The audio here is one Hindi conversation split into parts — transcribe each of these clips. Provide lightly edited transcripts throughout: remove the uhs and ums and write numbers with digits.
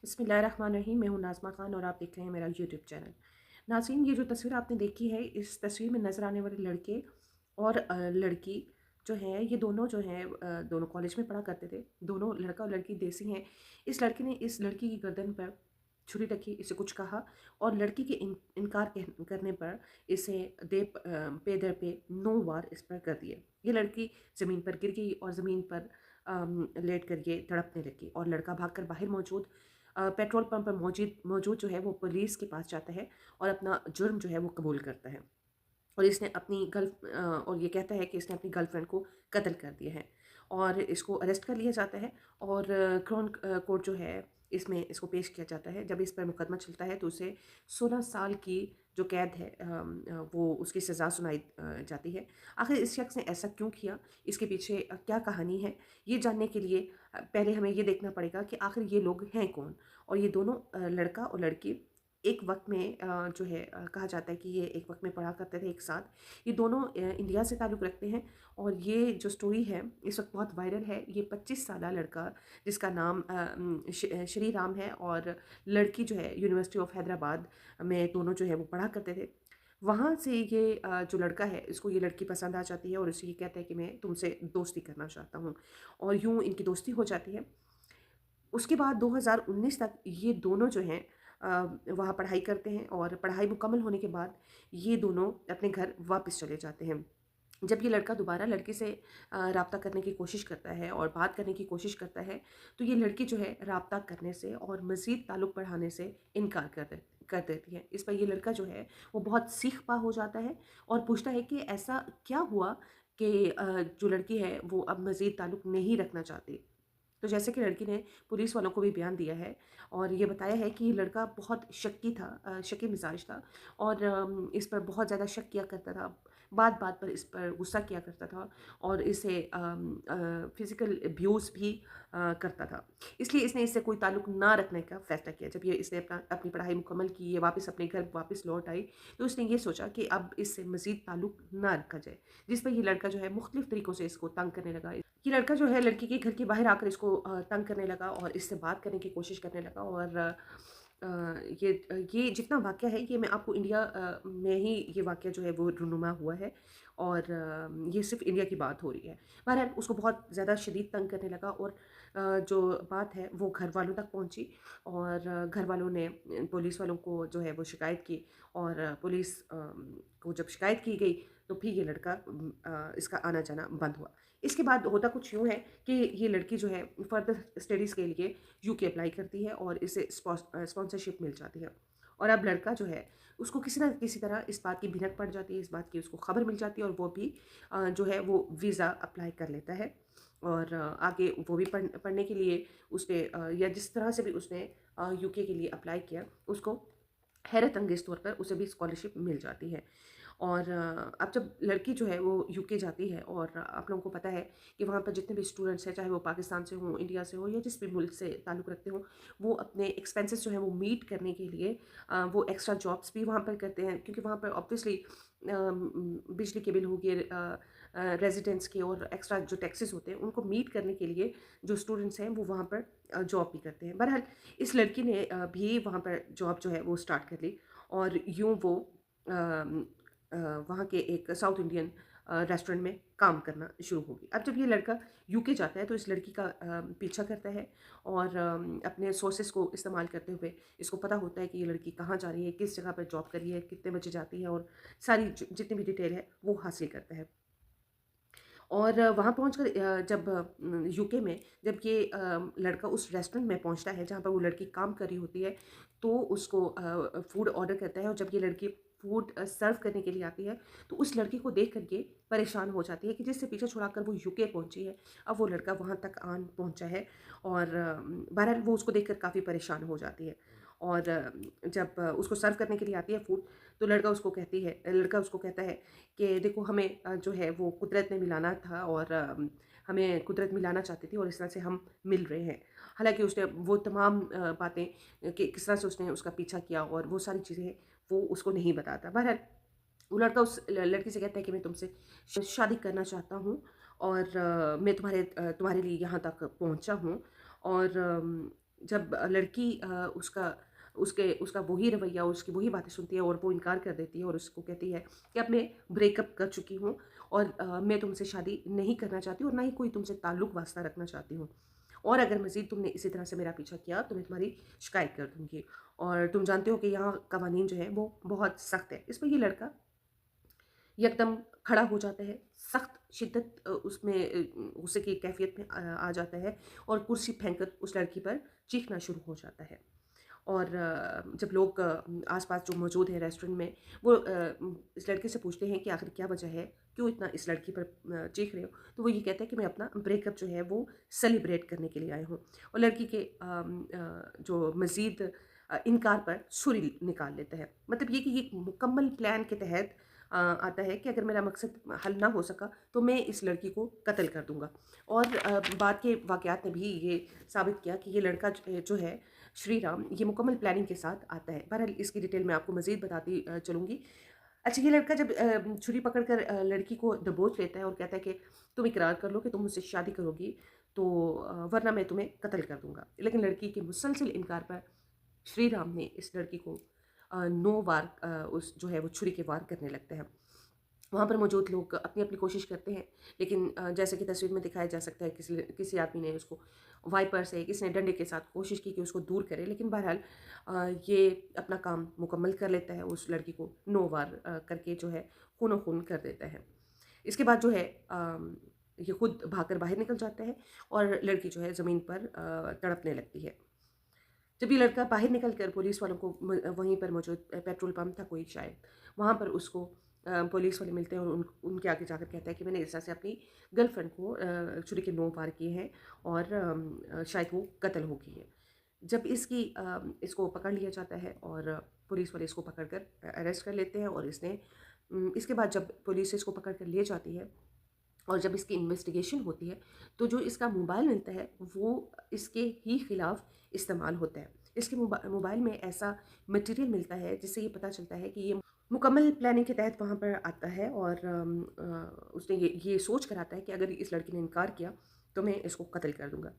बिस्मिल्लाहिर्रहमानिर्रहीम। मैं हूँ नाज़मा ख़ान और आप देख रहे हैं मेरा यूट्यूब चैनल। नाज़रीन, ये जो तस्वीर आपने देखी है, इस तस्वीर में नज़र आने वाले लड़के और लड़की जो हैं, ये दोनों जो हैं दोनों कॉलेज में पढ़ा करते थे। दोनों लड़का और लड़की देसी हैं। इस लड़के ने इस लड़की की गर्दन पर छुरी रखी, इसे कुछ कहा और लड़की के इनकार करने पर इसे पे दर पे 9 वार इस पर कर दिए। ये लड़की ज़मीन पर गिर गई और ज़मीन पर लेट कर ये तड़पने लगी और लड़का भागकर बाहर मौजूद पेट्रोल पंप पर मौजूद मौजूद जो है वो पुलिस के पास जाता है और अपना जुर्म जो है वो कबूल करता है। और इसने अपनी और ये कहता है कि इसने अपनी गर्लफ्रेंड को कत्ल कर दिया है और इसको अरेस्ट कर लिया जाता है और क्राउन कोर्ट जो है इसमें इसको पेश किया जाता है। जब इस पर मुकदमा चलता है तो उसे 16 साल की जो कैद है वो उसकी सज़ा सुनाई जाती है। आखिर इस शख्स ने ऐसा क्यों किया, इसके पीछे क्या कहानी है, ये जानने के लिए पहले हमें ये देखना पड़ेगा कि आखिर ये लोग हैं कौन। और ये दोनों लड़का और लड़की एक वक़्त में जो है कहा जाता है कि ये एक वक़्त में पढ़ा करते थे एक साथ। ये दोनों इंडिया से ताल्लुक़ रखते हैं और ये जो स्टोरी है इस वक़्त बहुत वायरल है। ये 25 साला लड़का जिसका नाम श्री राम है और लड़की जो है यूनिवर्सिटी ऑफ हैदराबाद में दोनों जो है वो पढ़ा करते थे। वहाँ से ये जो लड़का है इसको ये लड़की पसंद आ जाती है और इसे ये कहता है कि मैं तुमसे दोस्ती करना चाहता हूँ और यूँ इनकी दोस्ती हो जाती है। उसके बाद 2019 तक ये दोनों जो हैं वहाँ पढ़ाई करते हैं और पढ़ाई मुकम्मल होने के बाद ये दोनों अपने घर वापस चले जाते हैं। जब ये लड़का दोबारा लड़की से राब्ता करने की कोशिश करता है और बात करने की कोशिश करता है, तो ये लड़की जो है राब्ता करने से और मज़ीद ताल्लुक़ बढ़ाने से इनकार कर देती है। इस पर ये लड़का जो है वो बहुत सीख-पा हो जाता है और पूछता है कि ऐसा क्या हुआ कि जो लड़की है वो अब मज़ीद ताल्लुक़ नहीं रखना चाहती। तो जैसे कि लड़की ने पुलिस वालों को भी बयान दिया है और ये बताया है कि ये लड़का बहुत शक्की था, शक्की मिजाज था और इस पर बहुत ज़्यादा शक किया करता था। बात-बात पर इस पर गुस्सा किया करता था और इसे फ़िज़िकल अब्यूज़ भी करता था। इसलिए इसने इससे कोई ताल्लुक़ ना रखने का फ़ैसला किया। जब ये इसने अपनी पढ़ाई मुकम्मल की, ये वापस अपने घर वापस लौट आई, तो उसने ये सोचा कि अब इससे मज़ीद ताल्लुक़ ना रखा जाए। जिस पर ये लड़का जो है मुख्तलिफ़ तरीकों से इसको तंग करने लगा। ये लड़का जो है लड़की के घर के बाहर आकर इसको तंग करने लगा और इससे बात करने की कोशिश करने लगा और ये जितना वाक़या है ये मैं आपको इंडिया में ही ये वाक़या जो है वो रूनुमा हुआ है और ये सिर्फ़ इंडिया की बात हो रही है। बहरहाल उसको बहुत ज़्यादा शदीद तंग करने लगा और जो बात है वो घरवालों तक पहुँची और घरवालों ने पुलिस वालों को जो है वो शिकायत की और पुलिस को जब शिकायत की गई तो फिर ये लड़का इसका आना-जाना बंद हुआ। इसके बाद होता कुछ यूँ है कि ये लड़की जो है फर्दर स्टडीज़ के लिए यूके अप्लाई करती है और इसे स्पॉन्सरशिप मिल जाती है। और अब लड़का जो है उसको किसी न किसी तरह इस बात की भिनक पड़ जाती है, इस बात की उसको खबर मिल जाती है और वो भी जो है वो वीज़ा अप्लाई कर लेता है और आगे वो भी पढ़ने के लिए उसने या जिस तरह से भी उसने यूके के लिए अप्लाई किया, उसको हैरत अंगेज़ तौर पर उसे भी स्कॉलरशिप मिल जाती है। और अब जब लड़की जो है वो यूके जाती है और आप लोगों को पता है कि वहाँ पर जितने भी स्टूडेंट्स हैं, चाहे वो पाकिस्तान से हों, इंडिया से हों या जिस भी मुल्क से ताल्लुक़ रखते हों, वो अपने एक्सपेंसेस जो है वो मीट करने के लिए वो एक्स्ट्रा जॉब्स भी वहाँ पर करते हैं क्योंकि वहाँ पर ऑब्वियसली बिजली के बिल हो गए, रेज़िडेंट्स के और एक्स्ट्रा जो टैक्सेस होते हैं, उनको मीट करने के लिए जो स्टूडेंट्स हैं, वो वहाँ पर जॉब भी करते हैं। बहरहाल इस लड़की ने भी वहाँ पर जॉब जो है वो स्टार्ट कर ली और यूँ वो अ वहाँ के एक साउथ इंडियन रेस्टोरेंट में काम करना शुरू हो गई। अब जब ये लड़का यूके जाता है तो इस लड़की का पीछा करता है और अपने सोर्सेज़ को इस्तेमाल करते हुए इसको पता होता है कि ये लड़की कहाँ जा रही है, किस जगह पर जॉब कर रही है, कितने बजे जाती है और सारी जितनी भी डिटेल है वो हासिल करता है। और वहाँ पहुँचकर जब यूके में जब ये लड़का उस रेस्टोरेंट में पहुँचता है जहाँ पर वो लड़की काम कर रही होती है, तो उसको फूड ऑर्डर करता है और जब ये लड़की फूड सर्व करने के लिए आती है, तो उस लड़की को देख कर के परेशान हो जाती है कि जिससे पीछा छुड़ाकर वो यूके पहुँची है, अब वो लड़का वहाँ तक आन पहुँचा है और बहरहाल वो उसको देखकर काफ़ी परेशान हो जाती है। और जब उसको सर्व करने के लिए आती है फूड, तो लड़का उसको कहता है कि देखो हमें जो है वो कुदरत ने मिलाना था और हमें कुदरत मिलाना चाहती थी और इस तरह से हम मिल रहे हैं। हालाँकि उसने वो तमाम बातें कि किस तरह से उसने उसका पीछा किया और वो सारी चीज़ें वो उसको नहीं बताता। बहरहाल वो लड़का उस लड़की से कहता है कि मैं तुमसे शादी करना चाहता हूँ और मैं तुम्हारे लिए यहाँ तक पहुँचा हूँ और जब लड़की उसका उसके उसका वही रवैया, उसकी वही बातें सुनती है और वो इनकार कर देती है और उसको कहती है कि अब मैं ब्रेकअप कर चुकी हूँ और मैं तुमसे शादी नहीं करना चाहती और ना ही कोई तुमसे ताल्लुक वास्ता रखना चाहती हूँ, और अगर मज़ीद तुमने इसी तरह से मेरा पीछा किया तो मैं तुम्हारी शिकायत कर दूँगी। और तुम जानते हो कि यहाँ कवानीन जो है वो बहुत सख्त है। इस पर ये लड़का एकदम खड़ा हो जाता है, सख्त शिद्दत उसमें गुस्से की कैफ़ियत में आ जाता है और कुर्सी फेंक कर उस लड़की पर चीखना शुरू हो जाता है। और जब लोग आस-पास जो मौजूद हैं रेस्टोरेंट में, वो इस लड़के से पूछते हैं कि आखिर क्या वजह है? क्यों इतना इस लड़की पर चीख रहे हो? तो वो ये कहता है कि मैं अपना ब्रेकअप जो है वो सेलिब्रेट करने के लिए आया हूँ। और लड़की के जो मज़ीद इनकार पर छुरी निकाल लेता है। मतलब ये कि ये मुकम्मल प्लान के तहत आता है कि अगर मेरा मकसद हल ना हो सका तो मैं इस लड़की को कत्ल कर दूँगा। और बाद के वाक़यात ने भी ये साबित किया कि ये लड़का जो है श्रीराम, ये मुकम्मल प्लानिंग के साथ आता है। बहरहाल इसकी डिटेल मैं आपको मज़ीद बताती चलूँगी। अच्छा, ये लड़का जब छुरी पकड़कर लड़की को दबोच लेता है और कहता है कि तुम इकरार कर लो कि तुम मुझसे शादी करोगी, तो वरना मैं तुम्हें कत्ल कर दूँगा। लेकिन लड़की के मुसलसल इनकार पर श्री राम ने इस लड़की को 9 बार उस जो है वो छुरी के वार करने लगते हैं। वहाँ पर मौजूद लोग अपनी-अपनी कोशिश करते हैं, लेकिन जैसे कि तस्वीर में दिखाया जा सकता है किसी किसी आदमी ने उसको वाइपर से, किसी ने डंडे के साथ कोशिश की कि उसको दूर करे, लेकिन बहरहाल ये अपना काम मुकम्मल कर लेता है, उस लड़की को 9 बार करके जो है खूनो-खून कर देता है। इसके बाद जो है ये खुद भागकर बाहर निकल जाता है और लड़की जो है ज़मीन पर तड़पने लगती है। जब ये लड़का बाहर निकल कर पुलिस वालों को वहीं पर मौजूद पेट्रोल पंप था कोई शायद, वहाँ पर उसको पुलिस वाले मिलते हैं और उनके आगे जाकर कहता है कि मैंने इस तरह से अपनी गर्लफ्रेंड को छुरी के 9 वार किए हैं और शायद वो कत्ल हो गई है। जब इसको पकड़ लिया जाता है और पुलिस वाले इसको पकड़कर अरेस्ट कर लेते हैं और इसके बाद जब पुलिस इसको पकड़ कर ले जाती है और जब इसकी इन्वेस्टिगेशन होती है, तो जो इसका मोबाइल मिलता है, वो इसके ही खिलाफ इस्तेमाल होता है। इसके मोबाइल में ऐसा मटेरियल मिलता है, जिससे ये पता चलता है कि ये मुकम्मल प्लानिंग के तहत वहाँ पर आता है और उसने ये सोच कर आता है कि अगर इस लड़की ने इनकार किया, तो मैं इसको कत्ल कर दूँगा।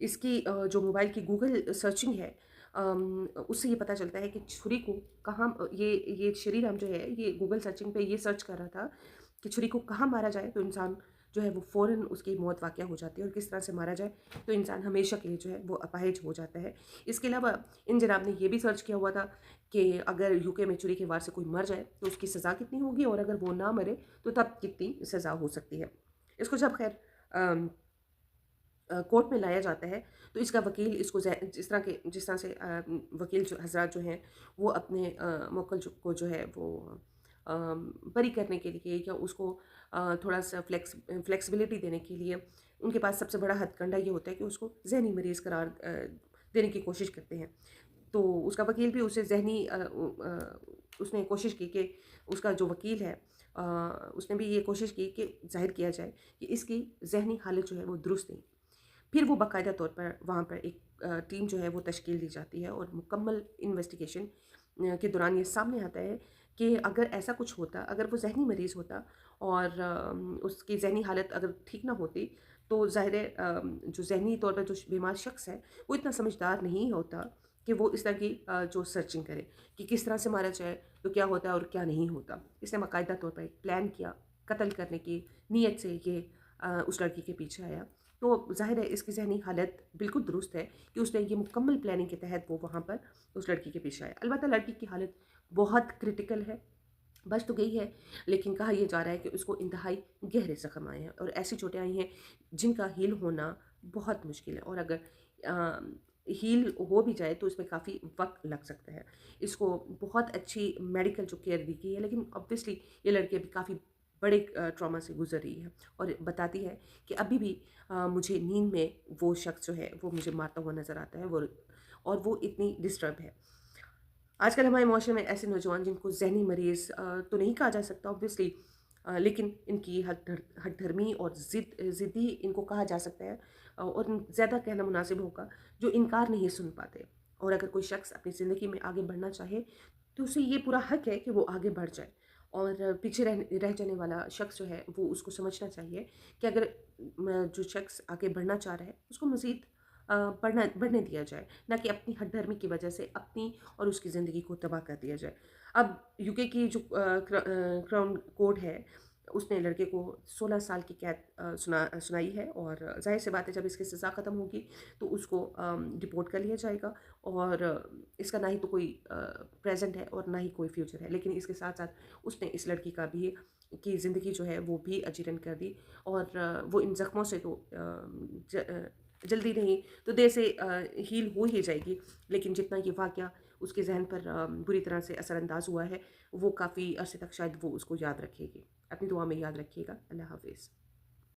इसकी जो मोबाइल की गूगल सर्चिंग है, उससे ये पता चलता है कि छुरी को कहाँ ये श्रीराम जो है, ये गूगल सर्चिंग पे ये सर्च कर रहा था कि छुरी को कहाँ मारा जाए तो इंसान जो है वो फ़ौरन उसकी मौत वाक़या हो जाती है, और किस तरह से मारा जाए तो इंसान हमेशा के लिए जो है वो अपाहिज हो जाता है। इसके अलावा इन जनाब ने ये भी सर्च किया हुआ था कि अगर यूके में छुरी के वार से कोई मर जाए तो उसकी सज़ा कितनी होगी, और अगर वो ना मरे तो तब कितनी सज़ा हो सकती है। इसको जब खैर कोर्ट में लाया जाता है, तो इसका वकील इसको जिस तरह से वकील जो हज़रात जो हैं वो अपने मुवक्किल को जो है वो बरी करने के लिए या उसको थोड़ा-सा फ्लेक्सिबिलिटी देने के लिए, उनके पास सबसे बड़ा हथकंडा ये होता है कि उसको ज़हनी मरीज़ करार देने की कोशिश करते हैं। तो उसका वकील भी उसे उसने कोशिश की कि उसका जो वकील है, उसने भी ये कोशिश की कि ज़ाहिर किया जाए कि इसकी ज़हनी हालत जो है वो दुरुस्त नहीं। फिर वो बाकायदा तौर पर वहाँ पर एक टीम जो है वो तश्कील दी जाती है और मुकम्मल इन्वेस्टिगेशन के दौरान ये सामने आता है कि अगर ऐसा कुछ होता, अगर वो ज़हनी मरीज़ होता और उसकी ज़हनी हालत अगर ठीक ना होती, तो ज़ाहिर है जो ज़हनी तौर पर जो बीमार शख्स है, वो इतना समझदार नहीं होता कि वो इस तरह की जो सर्चिंग करे कि किस तरह से मारा जाए, तो क्या होता है और क्या नहीं होता। इसने बाकायदा तौर पर एक प्लान किया, कत्ल करने की नीयत से ये उस लड़की के पीछे आया। तो ज़ाहिर है इसकी ज़हनी हालत बिल्कुल दुरुस्त है कि उसने ये मुकम्मल प्लानिंग के तहत वो वहाँ पर उस लड़की के पीछे आया। अलबत्ता लड़की की हालत बहुत क्रिटिकल है, बच तो गई है, लेकिन कहा यह जा रहा है कि उसको इंतहाई गहरे ज़ख्म आए हैं और ऐसी चोटें आई हैं जिनका हील होना बहुत मुश्किल है, और अगर हील हो भी जाए तो इसमें काफ़ी वक्त लग सकता है। इसको बहुत अच्छी मेडिकल जो केयर दी गई है, लेकिन ऑब्वियसली ये लड़की अभी काफ़ी बड़े ट्रॉमा से गुजर रही है और बताती है कि अभी भी मुझे नींद में वो शख्स जो है वो मुझे मारता हुआ नज़र आता है, वो और वो इतनी डिस्टर्ब है। आजकल हमारे माशरे में ऐसे नौजवान जिनको ज़हनी मरीज़ तो नहीं कहा जा सकता ऑब्वियसली, लेकिन इनकी हठधर्मी और ज़िद्दी इनको कहा जा सकता है, और ज़्यादा कहना मुनासिब होगा जो इनकार नहीं सुन पाते। और अगर कोई शख्स अपनी ज़िंदगी में आगे बढ़ना चाहे तो उसे ये पूरा हक है कि वो आगे बढ़ जाए, और पीछे रह जाने वाला शख्स जो है वो उसको समझना चाहिए कि अगर जो शख्स आगे बढ़ना चाह रहा है उसको मज़ीद बढ़ने दिया जाए, ना कि अपनी हठधर्मी की वजह से अपनी और उसकी ज़िंदगी को तबाह कर दिया जाए। अब यूके की जो क्राउन कोर्ट है, उसने लड़के को 16 साल की कैद सुनाई है, और ज़ाहिर-सी बात है जब इसकी सज़ा ख़त्म होगी तो उसको डिपोर्ट कर लिया जाएगा, और इसका ना ही तो कोई प्रेज़ेंट है और ना ही कोई फ्यूचर है। लेकिन इसके साथ-साथ उसने इस लड़की का भी की ज़िंदगी जो है वो भी अजीरन कर दी, और वो इन ज़ख्मों से तो जल्दी नहीं तो देर से हील हो ही जाएगी, लेकिन जितना ये वाक़या उसके ज़हन पर बुरी तरह से असरअंदाज़ हुआ है, वो काफ़ी अरसे तक शायद वो उसको याद रखेगी। अपनी दुआ में याद रखिएगा। अल्लाह हाफ़िज़।